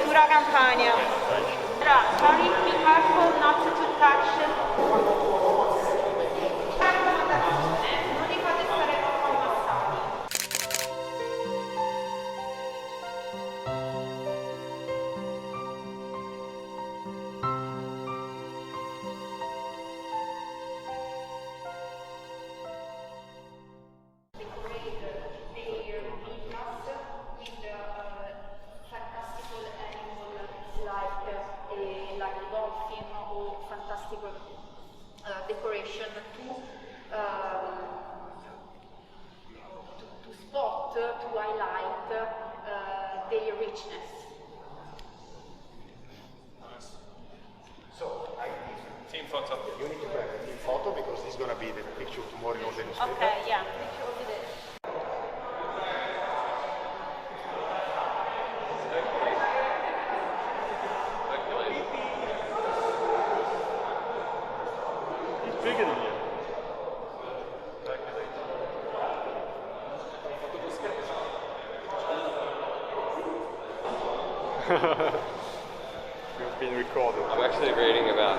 cultura Campania. Sorry, be careful not to touch. L'unica di stare con massaggi. Decoration to spot, to highlight their richness. So, Team photo. you need to grab a team photo because this is going to be the picture tomorrow in all the newspaper. Okay, yeah. Picture over there. Bigger than you. You've been recorded. I'm actually reading about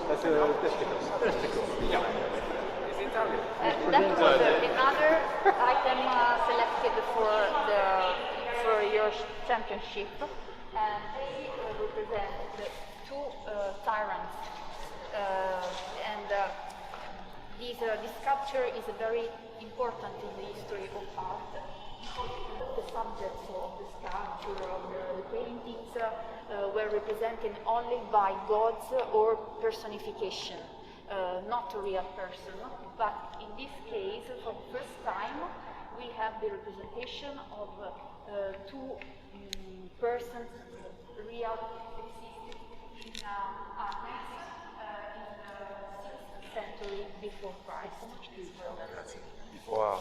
That's testicles. Yeah. That was another item selected for your championship, and they represent two tyrants. This sculpture is very important in the history of art. The subjects of the sculpture, of the paintings, were represented only by gods or personification. Not a real person, but in this case, for the first time, we have the representation of two persons, real existing in Athens in the 6th century before Christ. Wow.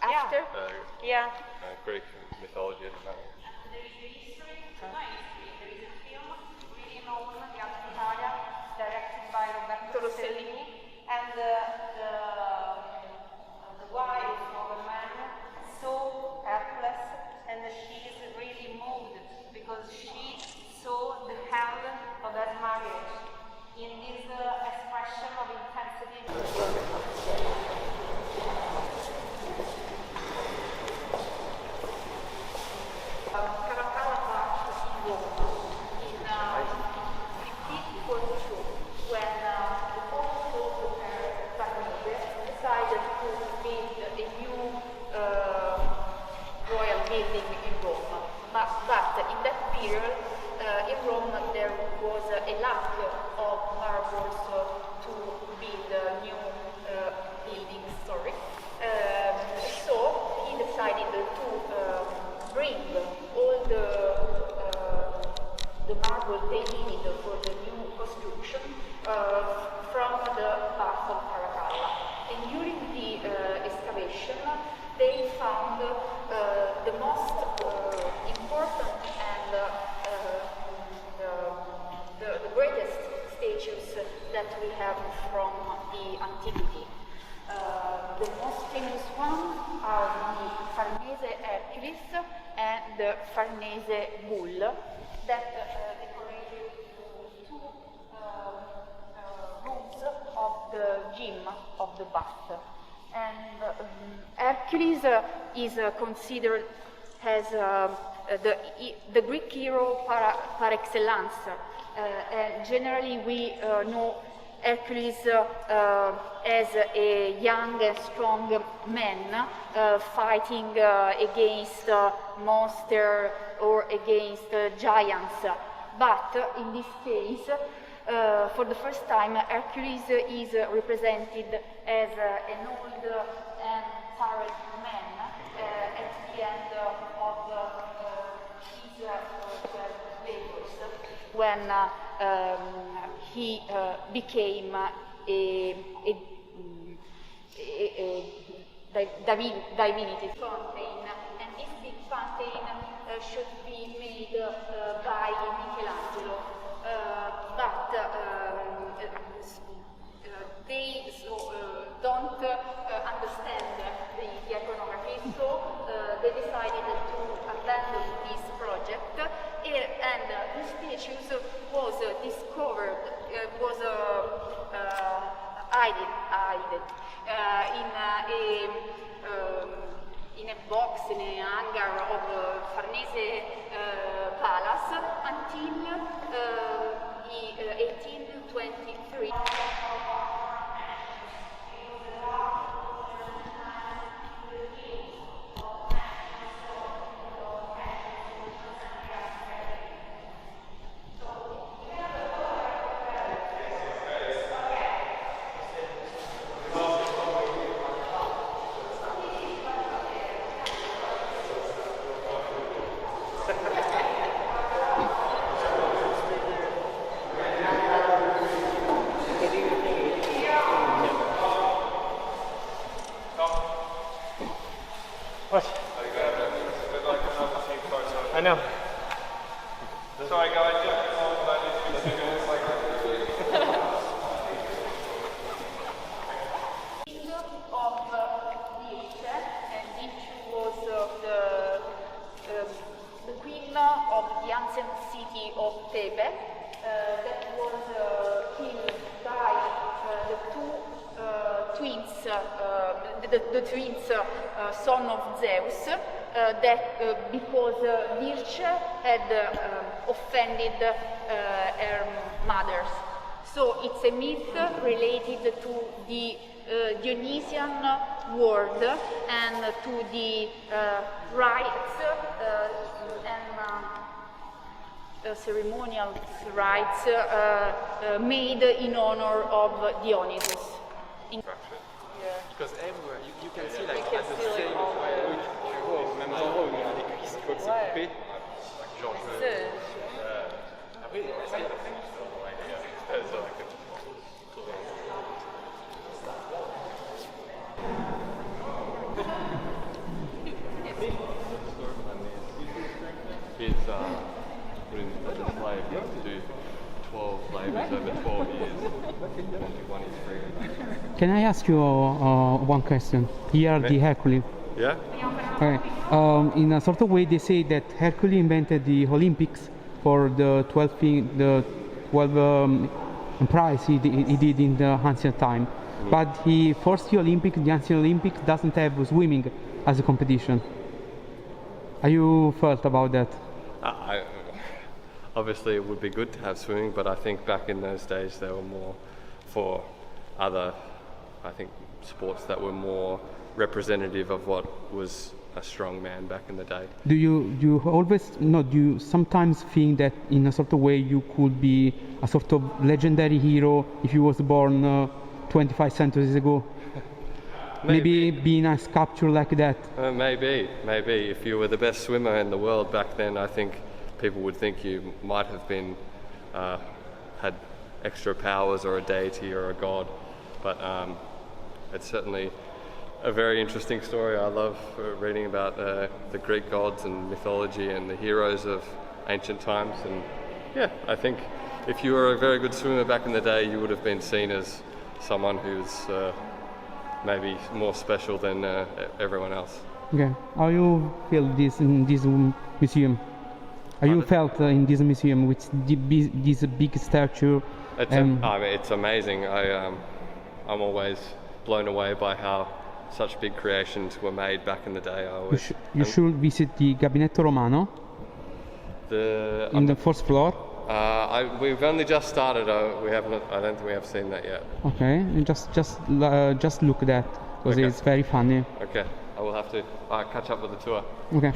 After? Yeah. Greek mythology. There is a history, there is a film really known, The Art of Italia, directed by Roberto Rossellini, and the wife of a man so helpless, and she is really moved because she saw the hell of that marriage in this expression of intensity. But in that period, in Rome, there was a lack of marbles to build new buildings. So he decided to bring all the marble they needed for the new construction from the bath of Caracalla. And during the excavation, they found the most important and the greatest statues that we have from the antiquity. The most famous ones are the Farnese Hercules and the Farnese Bull that decorated two rooms of the gym of the bath. And Hercules is considered as the Greek hero par excellence. Generally, we know Hercules as a young and strong man fighting against monsters or against giants. But in this case, for the first time, Hercules is represented as an old and tired man at the end of his labors, when he became a divinity. Fountain, and this big fountain should be made by Michelangelo, but they don't understand the iconography, so they decided to abandon this project, and the statues was discovered, was hidden in a box, in a hangar of Farnese Palace until 1823. I know. Sorry guys, Of Dice, and Dice was the queen of the ancient city of Thebe, that was killed by the two twins, the twins son of Zeus, that because Dirce had offended her mothers. So it's a myth related to the Dionysian world and to the rites and ceremonial rites made in honor of Dionysus. Because everywhere, you can see like can at the see, like, same all the- même endroit où il y a des cuisses, tu vois que c'est coupé. Genre, après, est-ce qu'il y a des trucs qui sont He's putting the slave to do 12 labours over 12 years. One is free. Can I ask you one question? Here, the Hercules. Yeah? Okay. In a sort of way, they say that Hercules invented the Olympics for the 12 prize he did in the ancient time. But he forced the ancient Olympics doesn't have swimming as a competition. How you felt about that? Obviously, it would be good to have swimming, but I think back in those days they were more for other, I think, sports that were more representative of what was a strong man back in the day. Do you sometimes think that in a sort of way you could be a sort of legendary hero if you was born 25 centuries ago? Maybe being a sculpture like that? Maybe. If you were the best swimmer in the world back then, I think people would think you might have been, had extra powers or a deity or a god. But it's certainly a very interesting story. I love reading about the Greek gods and mythology and the heroes of ancient times. And yeah, I think if you were a very good swimmer back in the day, you would have been seen as someone who's maybe more special than everyone else. Okay. How you feel this in this museum? How you felt in this museum with this big statue? I mean, it's amazing. I'm always blown away by how such big creations were made back in the day. You should visit the Gabinetto Romano the in the first floor. We've only just started. We haven't. I don't think we have seen that yet. Okay, and just look at that because Okay. it's very funny. Okay, I will have to catch up with the tour. Okay.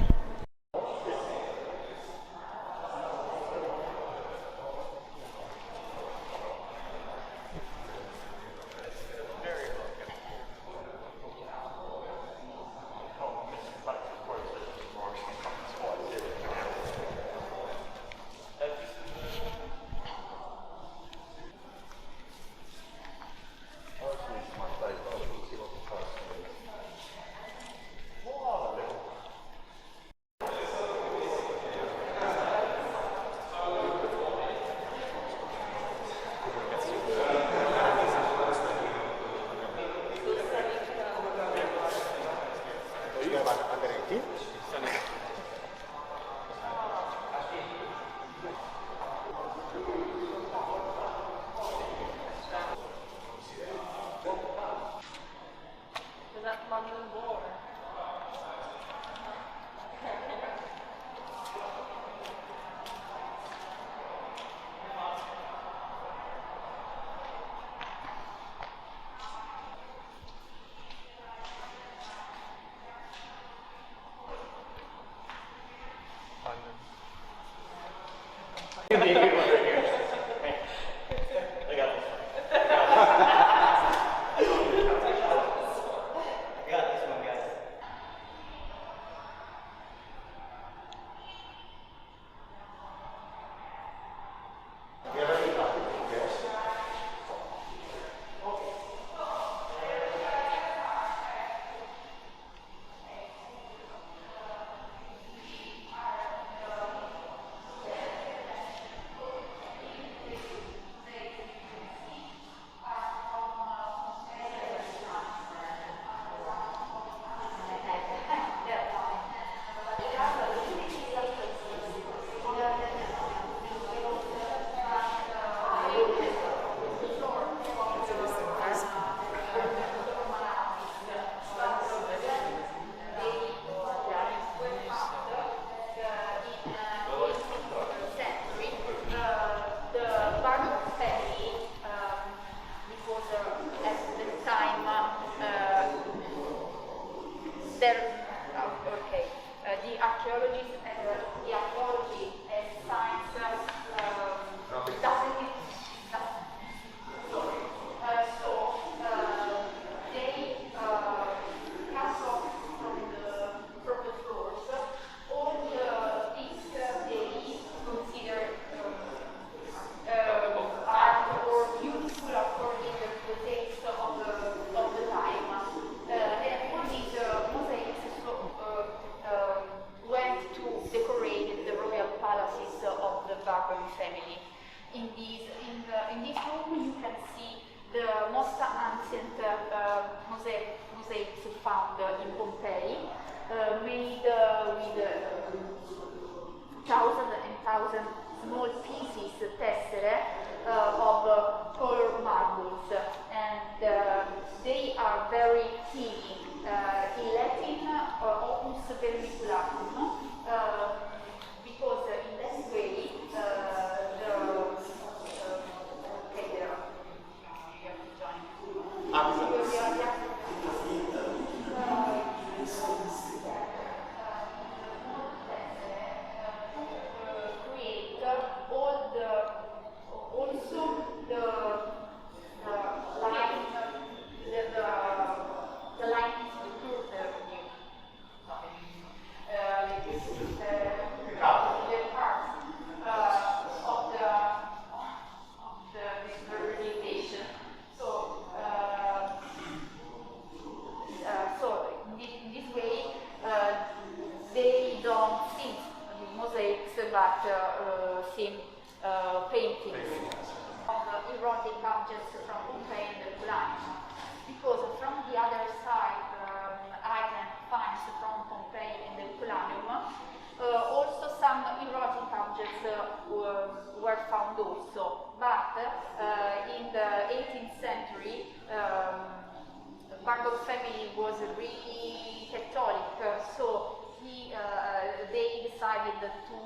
they decided to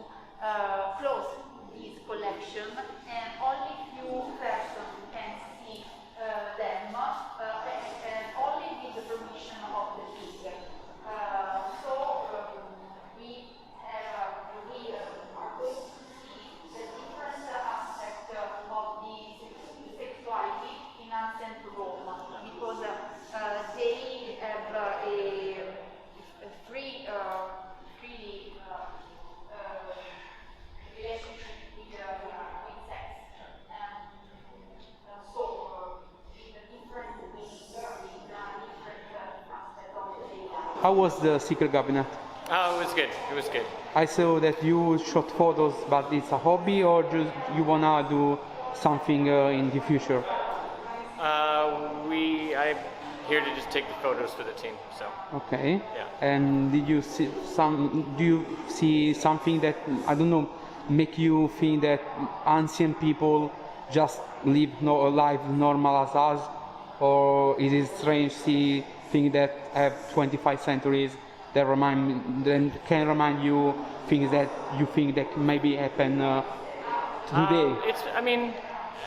close these collection, and only few persons can see them, and only with the permission of the king. We are going to see the different aspect of the sexuality in ancient Rome, because they have a free relationship with sex. In different ways, in different aspects of the day life. How was the secret cabinet? Oh, it was good. It was good. I saw that you shot photos, but it's a hobby, or just you wanna do something in the future? I'm here to just take the photos for the team. So. Okay. Yeah. And did you see do you see something that, I don't know, make you think that ancient people just live a life normal as us, or is it strange to see things that have 25 centuries that can remind you things that you think that maybe happen today?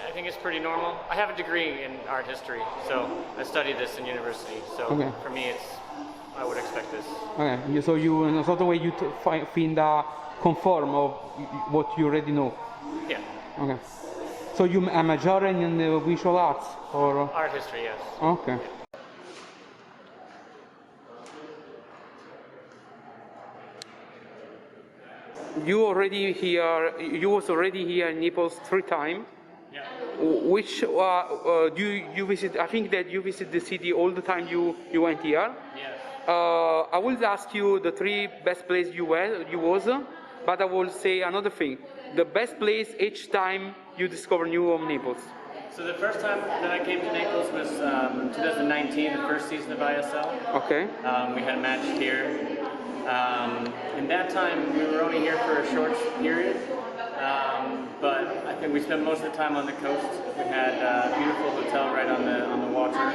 I think it's pretty normal. I have a degree in art history, so I studied this in university. So Okay. for me, I would expect this. Okay. So you, in a sort of way, you find a conform of what you already know. Yeah. Okay. So you a major in visual arts, or? Art history, yes. Okay. You was already here in Naples 3 times. Yeah. Which do you visit? I think that you visit the city all the time. You went here. Yes. I will ask you the 3 best places you was, but I will say another thing. The best place each time you discover new of Naples. So the first time that I came to Naples was 2019, the first season of ISL. Okay. We had a match here. In that time, we were only here for a short period, but I think we spent most of the time on the coast. We had a beautiful hotel right on the water,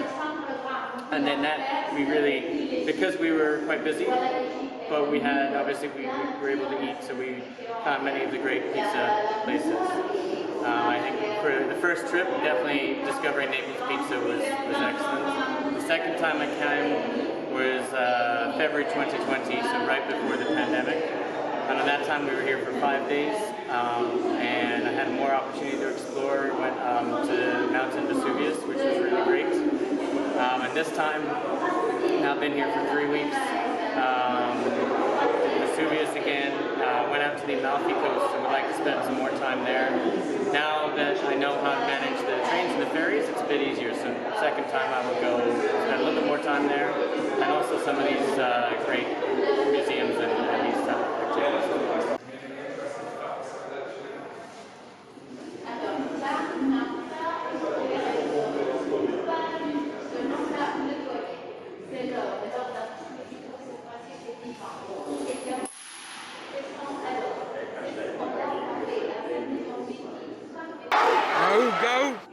and then that we really, because we were quite busy, but we were able to eat, so we found many of the great pizza places. I think for the first trip, definitely discovering Naples pizza was excellent. The second time I came was February 2020, so right before the pandemic. And at that time we were here for 5 days, and I had more opportunity to explore. Went to Mountain Vesuvius, which was really great. And this time, now I've been here for 3 weeks. Vesuvius again, went out to the Amalfi Coast, and would like to spend some more time there. Now that I know how to manage the trains and the ferries, it's a bit easier. So second time I would go spend a little bit more time there, and also some of these great museums and these type of activities. Go!